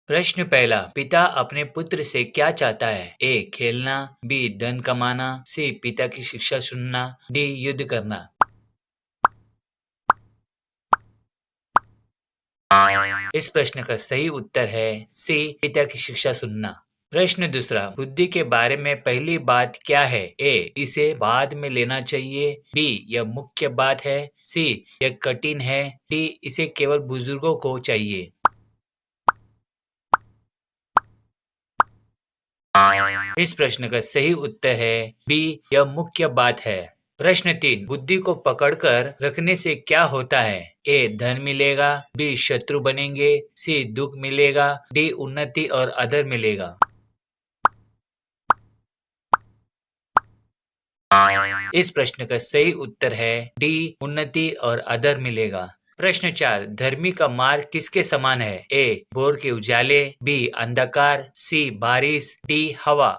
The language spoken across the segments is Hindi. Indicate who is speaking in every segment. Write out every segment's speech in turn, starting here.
Speaker 1: प्रश्न पहला, पिता अपने पुत्र से क्या चाहता है? ए खेलना, बी धन कमाना, सी पिता की शिक्षा सुनना, डी युद्ध करना। इस प्रश्न का सही उत्तर है सी पिता की शिक्षा सुनना। प्रश्न दूसरा, बुद्धि के बारे में पहली बात क्या है? ए इसे बाद में लेना चाहिए, बी यह मुख्य बात है, सी यह कठिन है, डी इसे केवल बुजुर्गों को चाहिए। इस प्रश्न का सही उत्तर है बी यह मुख्य बात है। प्रश्न तीन, बुद्धि को पकड़कर रखने से क्या होता है? ए धन मिलेगा, बी शत्रु बनेंगे, सी दुख मिलेगा, डी उन्नति और आदर मिलेगा। इस प्रश्न का सही उत्तर है डी उन्नति और आदर मिलेगा। प्रश्न चार, धर्मी का मार्ग किसके समान है? ए भोर के उजाले, बी अंधकार, सी बारिश, डी हवा।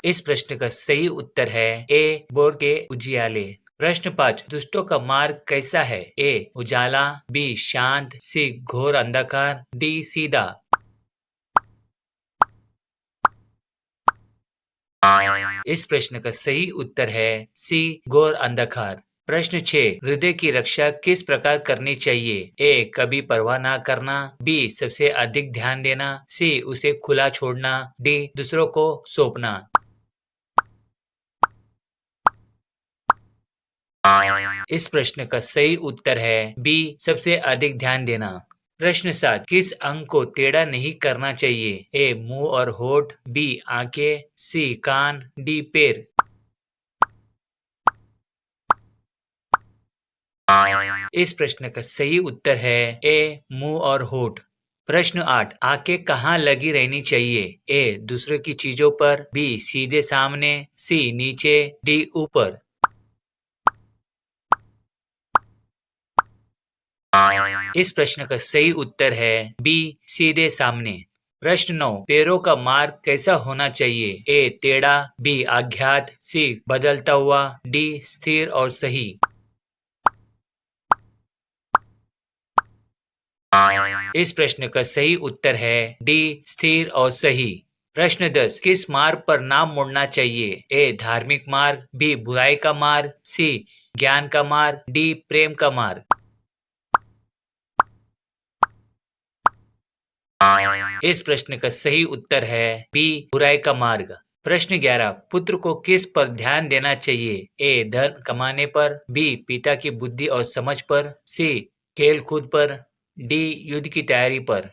Speaker 1: इस प्रश्न का सही उत्तर है ए भोर के उजियाले। प्रश्न पाँच, दुष्टों का मार्ग कैसा है? ए उजाला, बी शांत, सी घोर अंधकार, डी सीधा। इस प्रश्न का सही उत्तर है सी घोर अंधकार। प्रश्न 6, हृदय की रक्षा किस प्रकार करनी चाहिए? ए कभी परवाह ना करना, बी सबसे अधिक ध्यान देना, सी उसे खुला छोड़ना, डी दूसरों को सौंपना। इस प्रश्न का सही उत्तर है बी सबसे अधिक ध्यान देना। प्रश्न 7, किस अंग को टेढ़ा नहीं करना चाहिए? ए मुंह और होठ, बी आंखें, सी कान, डी पैर। इस प्रश्न का सही उत्तर है ए मुंह और होठ। प्रश्न 8, आंखें कहाँ लगी रहनी चाहिए? ए दूसरे की चीजों पर, बी सीधे सामने, सी नीचे, डी ऊपर। इस प्रश्न का सही उत्तर है बी सीधे सामने। प्रश्न 9, पैरों का मार्ग कैसा होना चाहिए? ए टेढ़ा, बी अज्ञात, सी बदलता हुआ, डी स्थिर और सही। इस प्रश्न का सही उत्तर है डी स्थिर और सही। प्रश्न 10, किस मार्ग पर ना मुड़ना चाहिए? ए धार्मिक मार्ग, बी बुराई का मार्ग, सी ज्ञान का मार्ग, डी प्रेम का मार्ग। इस प्रश्न का सही उत्तर है बी बुराई का मार्ग। प्रश्न 11, पुत्र को किस पर ध्यान देना चाहिए? ए धन कमाने पर, बी पिता की बुद्धि और समझ पर, सी खेल कूद पर, डी युद्ध की तैयारी पर।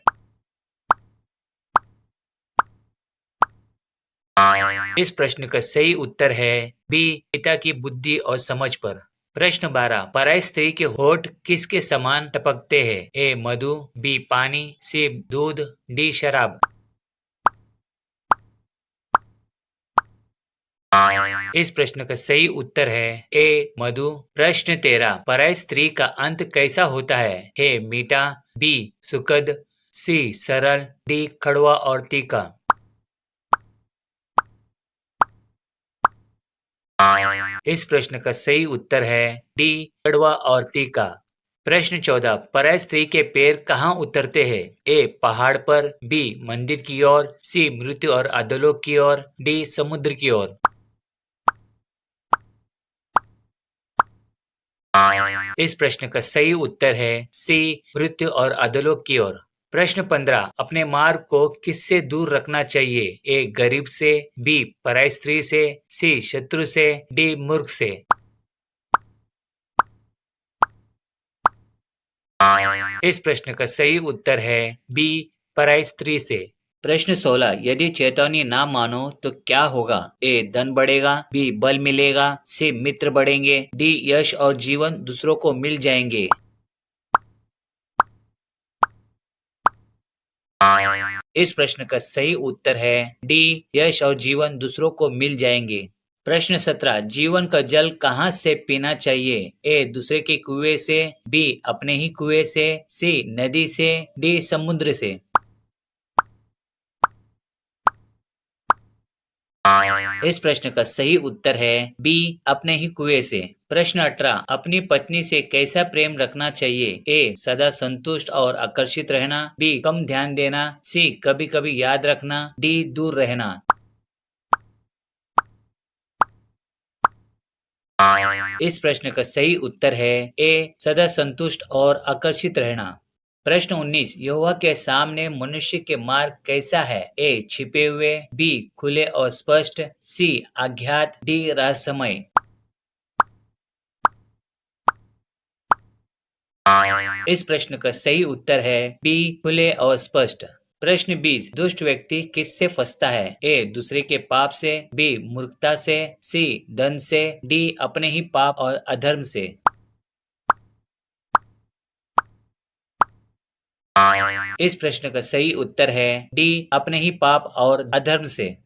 Speaker 1: इस प्रश्न का सही उत्तर है बी पिता की बुद्धि और समझ पर। प्रश्न 12, पराई स्त्री के होठ किसके समान टपकते हैं? ए मधु, बी पानी, सी दूध, डी शराब। इस प्रश्न का सही उत्तर है ए मधु। प्रश्न 13, पराई स्त्री का अंत कैसा होता है? ए मीठा, बी सुखद, सी सरल, डी कड़वा और तीखा। इस प्रश्न का सही उत्तर है डी कड़वा और तीखा। प्रश्न 14, पराय स्त्री के पैर कहाँ उतरते हैं? ए पहाड़ पर, बी मंदिर की ओर, सी मृत्यु और अधोलोक की ओर, डी समुद्र की ओर। इस प्रश्न का सही उत्तर है सी मृत्यु और अधोलोक की ओर। प्रश्न 15, अपने मार्ग को किससे दूर रखना चाहिए? ए गरीब से, बी पराय स्त्री से, सी शत्रु से, डी मूर्ख से। इस प्रश्न का सही उत्तर है बी पराई स्त्री से। प्रश्न 16, यदि चेतावनी ना मानो तो क्या होगा? ए धन बढ़ेगा, बी बल मिलेगा, सी मित्र बढ़ेंगे, डी यश और जीवन दूसरों को मिल जाएंगे। इस प्रश्न का सही उत्तर है डी यश और जीवन दूसरों को मिल जाएंगे। प्रश्न 17, जीवन का जल कहाँ से पीना चाहिए? ए दूसरे के कुएं से, बी अपने ही कुएं से, सी नदी से, डी समुद्र से। इस प्रश्न का सही उत्तर है बी, अपने ही कुएं से। प्रश्न 18, अपनी पत्नी से कैसा प्रेम रखना चाहिए? ए, सदा संतुष्ट और आकर्षित रहना, बी, कम ध्यान देना, सी, कभी कभी याद रखना, डी, दूर रहना। इस प्रश्न का सही उत्तर है ए, सदा संतुष्ट और आकर्षित रहना। प्रश्न 19, यहोवा के सामने मनुष्य के मार्ग कैसा है? ए, छिपे हुए, बी, खुले और स्पष्ट, सी, अज्ञात, डी, रहस्यमय। इस प्रश्न का सही उत्तर है बी, खुले और स्पष्ट। प्रश्न 20, दुष्ट व्यक्ति किससे फंसता है? ए, दूसरे के पाप से, बी, मूर्खता से, सी, धन से, डी, अपने ही पाप और अधर्म से। इस प्रश्न का सही उत्तर है डी, अपने ही पाप और अधर्म से।